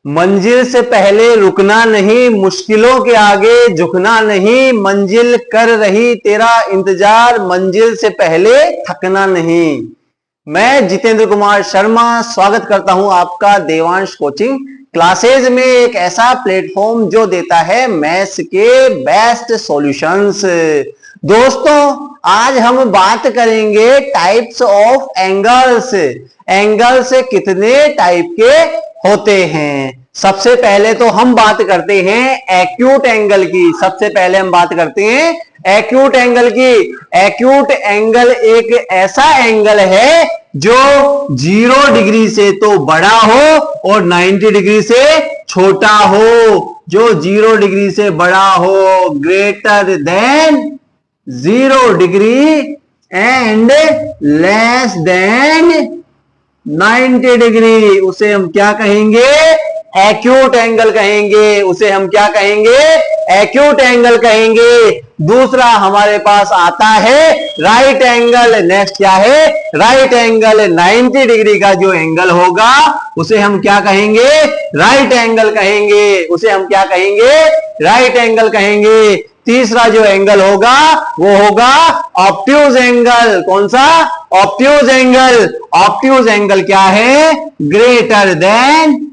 मंजिल से पहले रुकना नहीं, मुश्किलों के आगे झुकना नहीं, मंजिल कर रही तेरा इंतजार, मंजिल से पहले थकना नहीं। मैं जितेंद्र कुमार शर्मा स्वागत करता हूं आपका देवांश कोचिंग क्लासेज में, एक ऐसा प्लेटफॉर्म जो देता है मैथ्स के बेस्ट सॉल्यूशंस। दोस्तों, आज हम बात करेंगे टाइप्स ऑफ एंगल्स। एंगल्स कितने टाइप के होते हैं। सबसे पहले तो हम बात करते हैं एक्यूट एंगल की। सबसे पहले हम बात करते हैं एक्यूट एंगल की। एक्यूट एंगल एक ऐसा एंगल है जो 0 डिग्री से तो बड़ा हो और 90 डिग्री से छोटा हो। जो 0 डिग्री से बड़ा हो, greater than 0 degree and less than 90 degree, उसे हम क्या कहेंगे? एक्यूट एंगल कहेंगे। उसे हम क्या कहेंगे? एक्यूट एंगल कहेंगे। दूसरा हमारे पास आता है राइट एंगल। नेक्स्ट क्या है? Right angle. 90 डिग्री का जो एंगल होगा उसे हम क्या कहेंगे? राइट एंगल कहेंगे। उसे हम क्या कहेंगे? राइट एंगल कहेंगे। तीसरा जो एंगल होगा वो होगा ऑब्ट्यूज एंगल। कौन सा? Obtuse angle. ऑब्ट्यूज एंगल क्या है? Greater than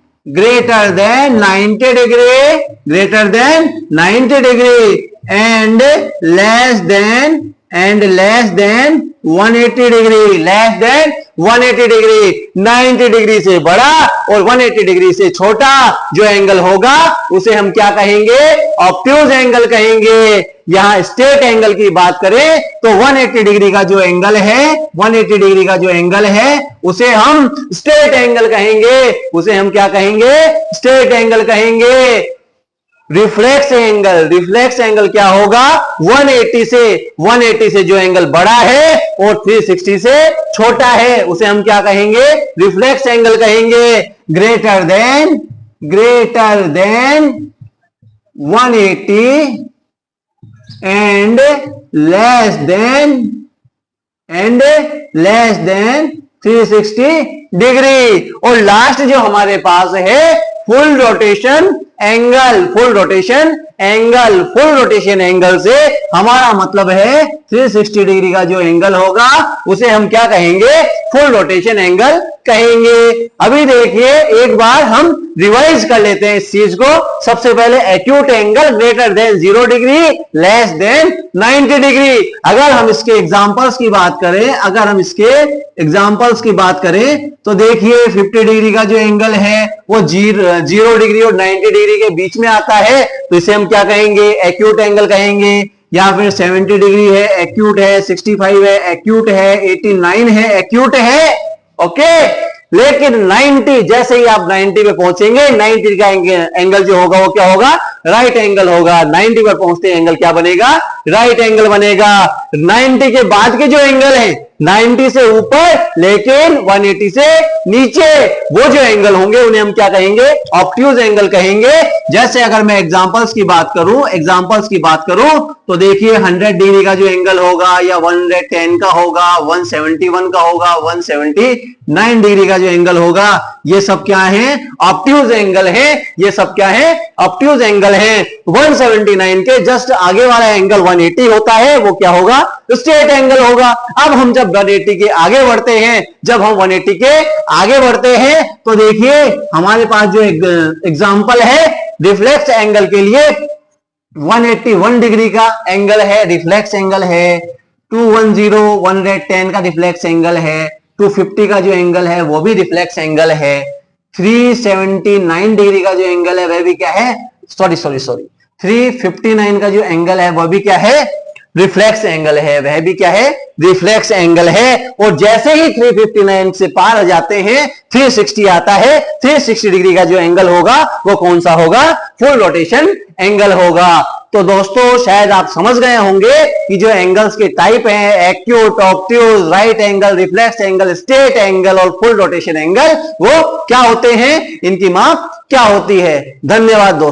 90 degree, greater than 90 degree and less than 180 degree, less than 180 degree. 90 degree से बड़ा और 180 डिग्री से छोटा जो एंगल होगा उसे हम क्या कहेंगे? ऑब्ट्यूज एंगल कहेंगे। यहां स्ट्रेट एंगल की बात करें तो 180 डिग्री का जो एंगल है, 180 डिग्री का जो एंगल है उसे हम स्ट्रेट एंगल कहेंगे। उसे हम क्या कहेंगे? स्ट्रेट एंगल कहेंगे। रिफ्लेक्स एंगल, रिफ्लेक्स एंगल क्या होगा? 180 से जो एंगल बड़ा है और 360 से छोटा है उसे हम क्या कहेंगे? रिफ्लेक्स एंगल कहेंगे। Greater than 180 and less than 360 degree. और लास्ट जो हमारे पास है full rotation angle. Full rotation angle, full rotation angle से हमारा मतलब है 360 डिग्री का जो एंगल होगा उसे हम क्या कहेंगे? फुल रोटेशन एंगल कहेंगे। अभी देखिए, एक बार हम रिवाइज कर लेते हैं इस चीज को। सबसे पहले acute angle greater than 0 degree, less than 90 degree. अगर हम इसके एग्जांपल्स की बात करें तो देखिए 50 डिग्री का जो एंगल है वो 0 डिग्री और 90 डिग्री के बीच में आता है तो इसे हम क्या कहेंगे? एक्यूट एंगल कहेंगे। या फिर 70 डिग्री है, एक्यूट है। 65 है, एक्यूट है। 89 है, एक्यूट है। ओके। लेकिन 90, जैसे ही आप 90 पे पहुंचेंगे, 90 का एंगल जो होगा वो क्या होगा? राइट एंगल होगा। 90 पर पहुंचते एंगल क्या बनेगा? राइट एंगल बनेगा। 90 के बाद के जो एंगल है 90 से ऊपर लेकिन 180 से नीचे, वो जो एंगल होंगे उन्हें हम क्या कहेंगे? ऑब्ट्यूज एंगल कहेंगे। जैसे अगर मैं एग्जांपल्स की बात करूं तो देखिए 100 डिग्री का जो एंगल होगा या 110 का होगा, 171 का होगा, 179 डिग्री का जो एंगल होगा, ये सब क्या है? ऑब्ट्यूज एंगल है। ये सब क्या है? ऑब्ट्यूज एंगल है। 179 के जस्ट आगे वाला एंगल 180 होता है, वो क्या होगा? स्ट्रेट एंगल होगा। अब हम जब 180 के आगे बढ़ते हैं, तो देखिए हमारे पास जो एग्जांपल है रिफ्लेक्स एंगल के लिए 181 डिग्री का एंगल है, रिफ्लेक्स एंगल है। 210 110 का रिफ्लेक्स एंगल है। 250 का जो एंगल है वो भी रिफ्लेक्स एंगल है। 379 डिग्री का जो एंगल है वह भी क्या है? 359 का जो एंगल है वह भी क्या है? रिफ्लेक्स एंगल है। वह भी क्या है? रिफ्लेक्स एंगल है। और जैसे ही 359 से पार हो जाते हैं 360 आता है। 360 डिग्री का जो एंगल होगा वो कौन सा होगा? फुल रोटेशन एंगल होगा। तो दोस्तों, शायद आप समझ गए होंगे कि जो एंगल्स के टाइप हैं acute, obtuse, right angle, reflex angle, straight angle और फुल रोटेशन एंगल, वो क्या होते हैं, इनकी माप क्या होती है। धन्यवाद दोस्तों।